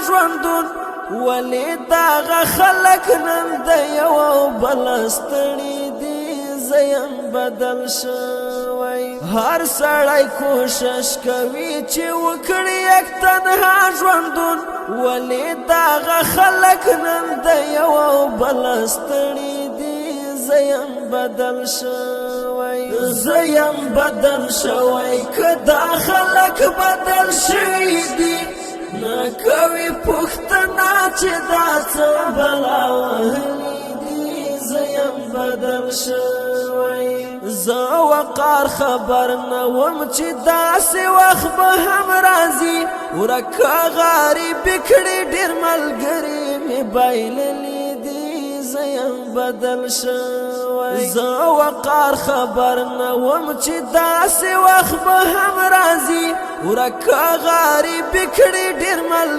ژوندون ولی داغه خلک نن د یو بل ستړي دي زیم بدل شوی هر سړی کوشش کوي چې وکړي یک تنها ژوندون ولی داغه خلک نن د یو بل ستړي دي زیم بدل شوی زیم بدل شوی که دا خلک بدل شوی دي نکوي پختنا چې دا څه بلا وهلی دي زیم بدل شوی زه وقار خبر نه وم چې داسې وخت به هم راځي ورکه غریب کړي ډېر ملګري مې بایللي دي زیم بدل شوی زه وقار خبر نه وم چې داسې وخت به هم راځي ورکه غریب کړي ډېر ملګري